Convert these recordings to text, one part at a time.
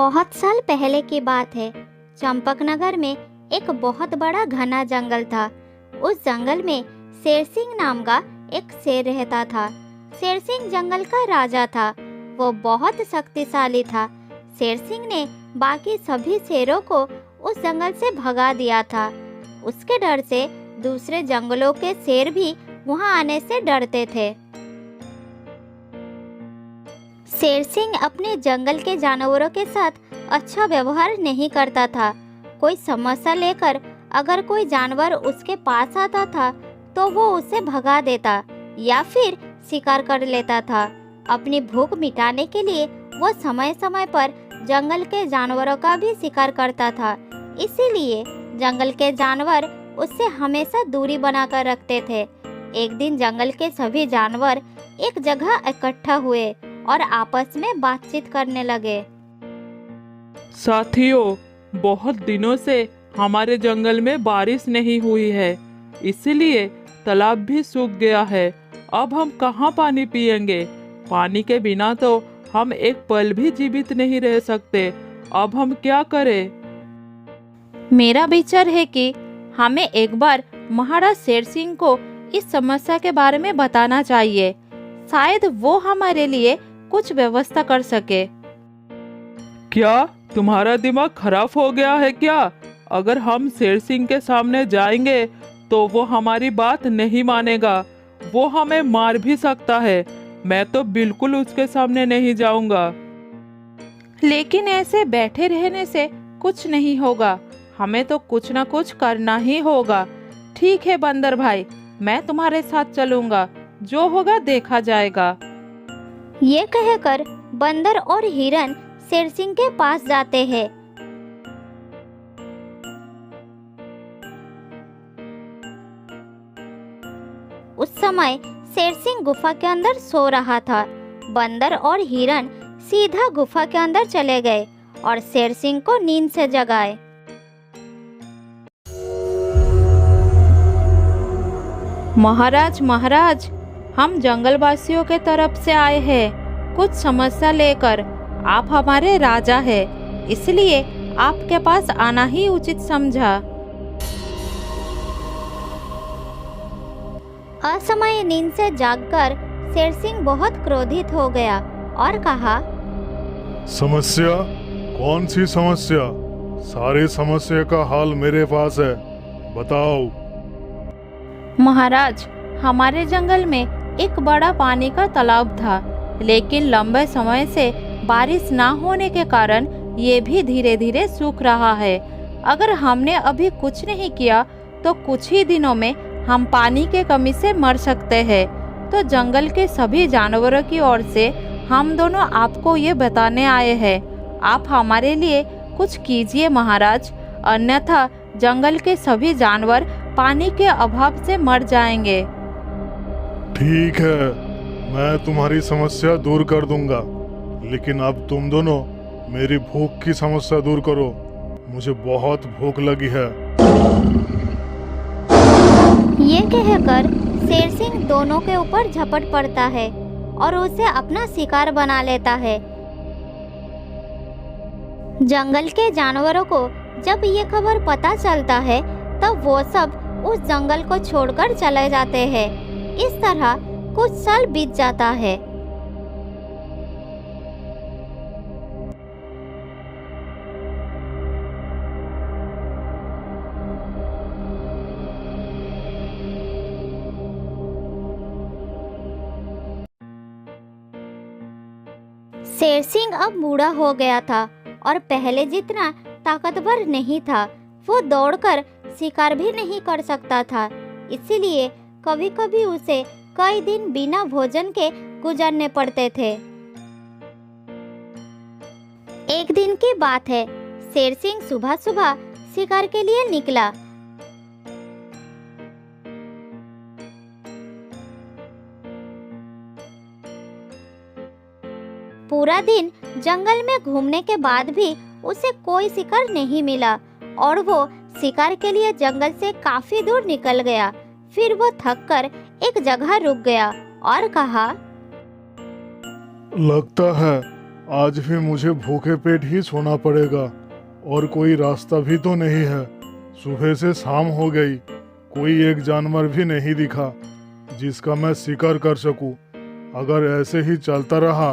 बहुत साल पहले की बात है। चंपकनगर में एक बहुत बड़ा घना जंगल था। उस जंगल में शेर सिंह नाम का एक शेर रहता था। शेर सिंह जंगल का राजा था। वो बहुत शक्तिशाली था। शेर सिंह ने बाकी सभी शेरों को उस जंगल से भगा दिया था। उसके डर से दूसरे जंगलों के शेर भी वहां आने से डरते थे। शेर सिंह अपने जंगल के जानवरों के साथ अच्छा व्यवहार नहीं करता था। कोई समस्या लेकर अगर कोई जानवर उसके पास आता था तो वो उसे भगा देता या फिर शिकार कर लेता था। अपनी भूख मिटाने के लिए वो समय समय पर जंगल के जानवरों का भी शिकार करता था। इसीलिए जंगल के जानवर उससे हमेशा दूरी बनाकर रखते थे। एक दिन जंगल के सभी जानवर एक जगह इकट्ठा हुए और आपस में बातचीत करने लगे। साथियों, बहुत दिनों से हमारे जंगल में बारिश नहीं हुई है, इसलिए तालाब भी सूख गया है। अब हम कहाँ पानी पिएंगे? पानी के बिना तो हम एक पल भी जीवित नहीं रह सकते। अब हम क्या करें? मेरा विचार है कि हमें एक बार महाराज शेर सिंह को इस समस्या के बारे में बताना चाहिए। शायद वो हमारे लिए कुछ व्यवस्था कर सके। क्या तुम्हारा दिमाग खराब हो गया है क्या? अगर हम शेर सिंह के सामने जाएंगे तो वो हमारी बात नहीं मानेगा। वो हमें मार भी सकता है। मैं तो बिल्कुल उसके सामने नहीं जाऊंगा। लेकिन ऐसे बैठे रहने से कुछ नहीं होगा। हमें तो कुछ ना कुछ करना ही होगा। ठीक है बंदर भाई, मैं तुम्हारे साथ चलूंगा। जो होगा देखा जाएगा। ये कहकर बंदर और हिरन शेर सिंह के पास जाते हैं। उस समय शेर सिंह गुफा के अंदर सो रहा था। बंदर और हिरन सीधा गुफा के अंदर चले गए और शेर सिंह को नींद से जगाए। महाराज महाराज, हम जंगलवासियों के तरफ से आए हैं कुछ समस्या लेकर। आप हमारे राजा हैं, इसलिए आपके पास आना ही उचित समझा। असमय नींद से जागकर शेर सिंह बहुत क्रोधित हो गया और कहा, समस्या? कौन सी समस्या? सारी समस्या का हल मेरे पास है, बताओ। महाराज, हमारे जंगल में एक बड़ा पानी का तालाब था, लेकिन लंबे समय से बारिश ना होने के कारण ये भी धीरे धीरे सूख रहा है। अगर हमने अभी कुछ नहीं किया तो कुछ ही दिनों में हम पानी के कमी से मर सकते हैं। तो जंगल के सभी जानवरों की ओर से हम दोनों आपको ये बताने आए हैं। आप हमारे लिए कुछ कीजिए महाराज, अन्यथा जंगल के सभी जानवर पानी के अभाव से मर जाएंगे। ठीक है, मैं तुम्हारी समस्या दूर कर दूंगा, लेकिन अब तुम दोनों मेरी भूख की समस्या दूर करो। मुझे बहुत भूख लगी है। ये कहकर शेर सिंह दोनों के ऊपर झपट पड़ता है और उसे अपना शिकार बना लेता है। जंगल के जानवरों को जब ये खबर पता चलता है तब वो सब उस जंगल को छोड़कर चले जाते हैं। इस तरह कुछ साल बीत जाता है। शेर सिंह अब बूढ़ा हो गया था और पहले जितना ताकतवर नहीं था। वो दौड़कर शिकार भी नहीं कर सकता था, इसीलिए कभी कभी उसे कई दिन बिना भोजन के गुजरने पड़ते थे। एक दिन की बात है। शेर सिंह सुबह सुबह शिकार के लिए निकला। पूरा दिन जंगल में घूमने के बाद भी उसे कोई शिकार नहीं मिला और वो शिकार के लिए जंगल से काफी दूर निकल गया। फिर वो थककर एक जगह रुक गया और कहा, लगता है आज भी मुझे भूखे पेट ही सोना पड़ेगा और कोई रास्ता भी तो नहीं है। सुबह से शाम हो गई, कोई एक जानवर भी नहीं दिखा जिसका मैं शिकार कर सकूं। अगर ऐसे ही चलता रहा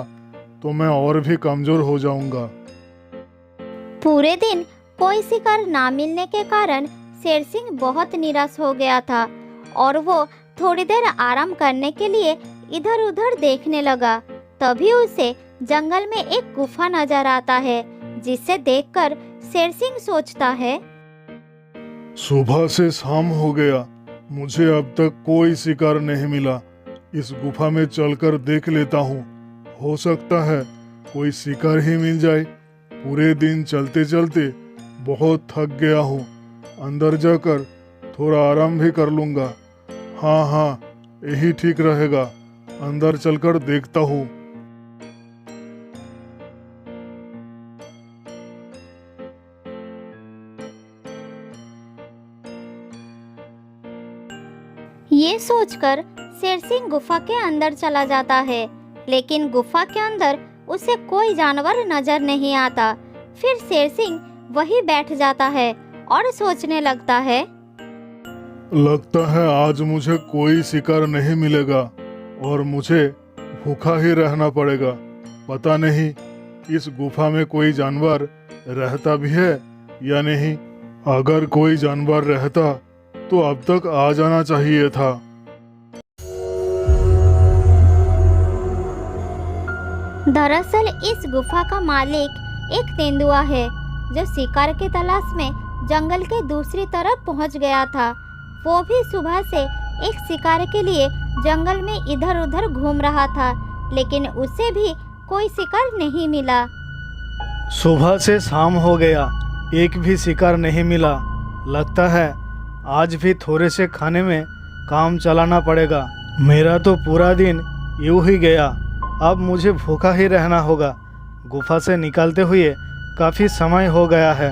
तो मैं और भी कमजोर हो जाऊंगा। पूरे दिन कोई शिकार ना मिलने के कारण शेर सिंह बहुत निराश हो गया था और वो थोड़ी देर आराम करने के लिए इधर उधर देखने लगा। तभी उसे जंगल में एक गुफा नजर आता है, जिसे देखकर शेर सिंह सोचता है, सुबह से शाम हो गया, मुझे अब तक कोई शिकार नहीं मिला। इस गुफा में चलकर देख लेता हूँ, हो सकता है कोई शिकार ही मिल जाए। पूरे दिन चलते चलते बहुत थक गया हूँ, अंदर जाकर थोड़ा आराम भी कर लूँगा। हाँ, यही ठीक रहेगा, अंदर चलकर देखता हूँ। ये सोचकर शेर सिंह गुफा के अंदर चला जाता है, लेकिन गुफा के अंदर उसे कोई जानवर नजर नहीं आता। फिर शेर सिंह वहीं बैठ जाता है और सोचने लगता है, लगता है आज मुझे कोई शिकार नहीं मिलेगा और मुझे भूखा ही रहना पड़ेगा। पता नहीं इस गुफा में कोई जानवर रहता भी है या नहीं। अगर कोई जानवर रहता तो अब तक आ जाना चाहिए था। दरअसल इस गुफा का मालिक एक तेंदुआ है, जो शिकार की तलाश में जंगल के दूसरी तरफ पहुंच गया था। वो भी सुबह से एक शिकार के लिए जंगल में इधर उधर घूम रहा था, लेकिन उसे भी कोई शिकार नहीं मिला। सुबह से शाम हो गया, एक भी शिकार नहीं मिला। लगता है आज भी थोड़े से खाने में काम चलाना पड़ेगा। मेरा तो पूरा दिन यूं ही गया, अब मुझे भूखा ही रहना होगा। गुफा से निकलते हुए काफ़ी समय हो गया है।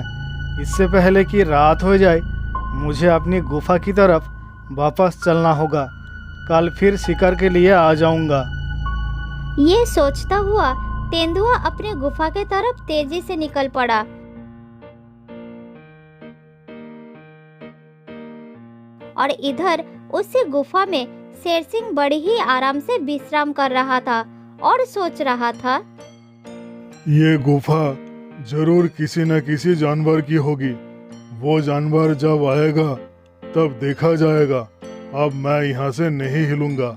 इससे पहले कि रात हो जाए मुझे अपनी गुफा की तरफ वापस चलना होगा। कल फिर शिकार के लिए आ जाऊंगा। ये सोचता हुआ तेंदुआ अपनी गुफा के तरफ तेजी से निकल पड़ा। और इधर उसी गुफा में शेर सिंह बड़ी ही आराम से विश्राम कर रहा था और सोच रहा था, ये गुफा जरूर किसी न किसी जानवर की होगी। वो जानवर जब आएगा तब देखा जाएगा। अब मैं यहाँ से नहीं हिलूंगा।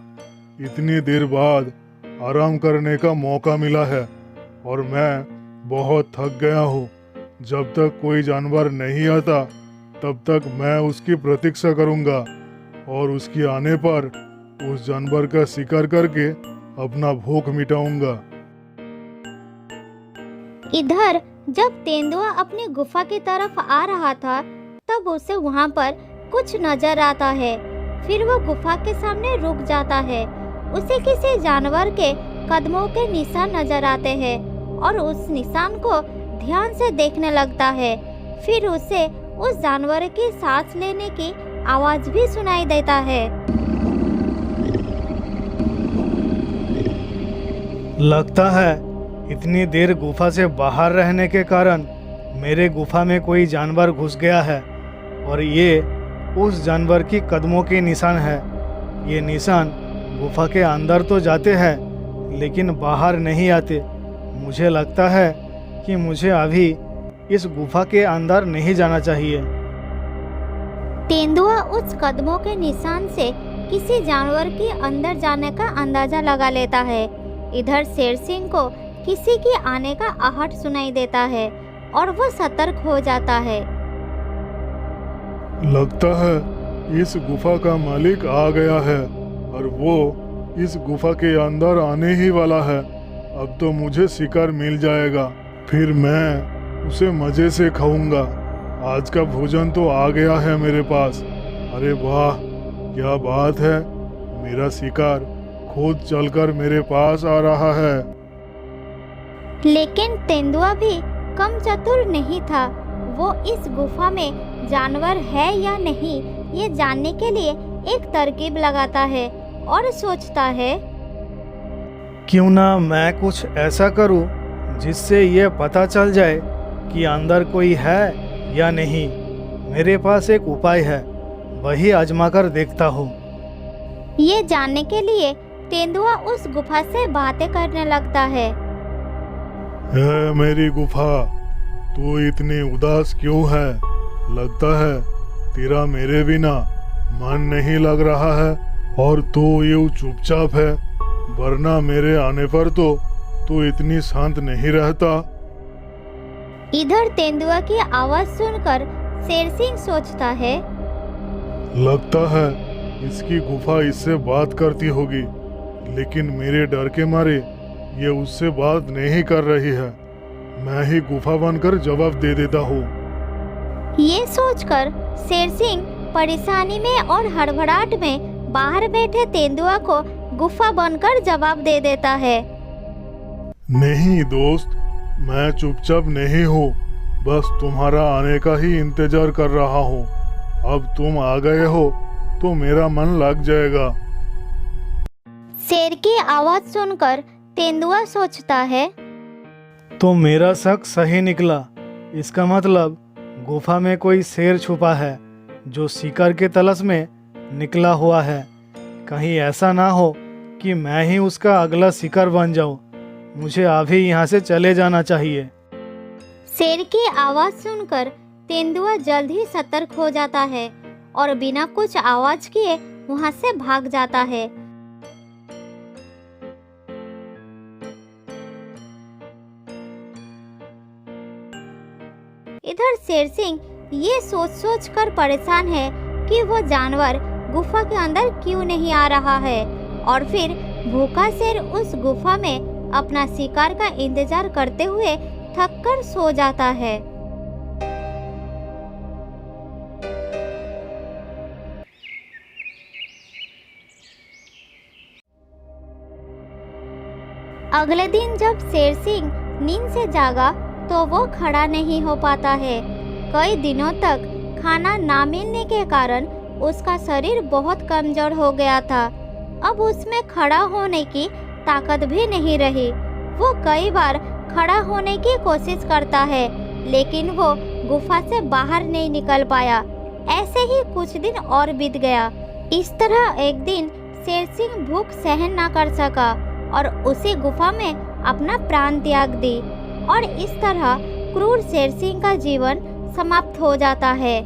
इतनी देर बाद आराम करने का मौका मिला है और मैं बहुत थक गया हूँ। जब तक कोई जानवर नहीं आता तब तक मैं उसकी प्रतीक्षा करूंगा और उसके आने पर उस जानवर का शिकार करके अपना भूख मिटाऊंगा। इधर जब तेंदुआ अपनी गुफा की तरफ आ रहा था, तब उसे वहाँ पर कुछ नजर आता है। फिर वो गुफा के सामने रुक जाता है। उसे किसी जानवर के कदमों के निशान नजर आते हैं और उस निशान को ध्यान से देखने लगता है। फिर उसे उस जानवर की सांस लेने की आवाज भी सुनाई देता है। लगता है इतनी देर गुफा से बाहर रहने के कारण मेरे गुफा में कोई जानवर घुस गया है और ये उस जानवर की कदमों के निशान है। ये निशान गुफा के अंदर तो जाते हैं लेकिन बाहर नहीं आते। मुझे लगता है कि मुझे अभी इस गुफा के अंदर नहीं जाना चाहिए। तेंदुआ उस कदमों के निशान से किसी जानवर के अंदर जाने का अंदाजा लगा लेता है। इधर शेर सिंह को किसी के आने का आहट सुनाई देता है और वो सतर्क हो जाता है। लगता है इस गुफा का मालिक आ गया है और वो इस गुफा के अंदर आने ही वाला है। अब तो मुझे शिकार मिल जाएगा, फिर मैं उसे मजे से खाऊंगा। आज का भोजन तो आ गया है मेरे पास। अरे वाह, क्या बात है, मेरा शिकार खुद चलकर मेरे पास आ रहा है। लेकिन तेंदुआ भी कम चतुर नहीं था। वो इस गुफा में जानवर है या नहीं ये जानने के लिए एक तरकीब लगाता है और सोचता है, क्यों ना मैं कुछ ऐसा करूं जिससे ये पता चल जाए कि अंदर कोई है या नहीं। मेरे पास एक उपाय है, वही आजमा कर देखता हूँ। ये जानने के लिए तेंदुआ उस गुफा से बातें करने लगता है। है मेरी गुफा, तू इतनी उदास क्यों है? लगता है तेरा मेरे बिना मन नहीं लग रहा है और तू यूं चुपचाप है, वरना मेरे आने पर तो तू इतनी शांत नहीं रहता। इधर तेंदुआ की आवाज सुनकर शेर सिंह सोचता है, लगता है इसकी गुफा इससे बात करती होगी, लेकिन मेरे डर के मारे ये उससे बात नहीं कर रही है। मैं ही गुफा बनकर जवाब दे देता हूँ। ये सोचकर शेर सिंह परेशानी में और हड़बड़ाहट में बाहर बैठे तेंदुआ को गुफा बनकर जवाब दे देता है। नहीं दोस्त, मैं चुपचाप नहीं हूँ, बस तुम्हारा आने का ही इंतजार कर रहा हूँ। अब तुम आ गए हो तो मेरा मन लग जाएगा। शेर की आवाज सुनकर तेंदुआ सोचता है, तो मेरा शक सही निकला। इसका मतलब गुफा में कोई शेर छुपा है जो शिकार के तलाश में निकला हुआ है। कहीं ऐसा ना हो कि मैं ही उसका अगला शिकार बन जाऊं। मुझे अभी यहाँ से चले जाना चाहिए। शेर की आवाज सुनकर तेंदुआ जल्द ही सतर्क हो जाता है और बिना कुछ आवाज किए वहां से भाग जाता है। इधर शेर सिंह ये सोच कर परेशान है कि वो जानवर गुफा के अंदर क्यों नहीं आ रहा है, और फिर भूखा शेर उस गुफा में अपना शिकार का इंतजार करते हुए थककर सो जाता है। अगले दिन जब शेर सिंह नींद से जागा तो वो खड़ा नहीं हो पाता है। कई दिनों तक खाना ना मिलने के कारण उसका शरीर बहुत कमजोर हो गया था। अब उसमें खड़ा होने की ताकत भी नहीं रही। वो कई बार खड़ा होने की कोशिश करता है, लेकिन वो गुफा से बाहर नहीं निकल पाया। ऐसे ही कुछ दिन और बीत गया। इस तरह एक दिन शेर सिंह भूख सहन ना कर सका और उसी गुफा में अपना प्राण त्याग दी, और इस तरह क्रूर शेर सिंह का जीवन समाप्त हो जाता है।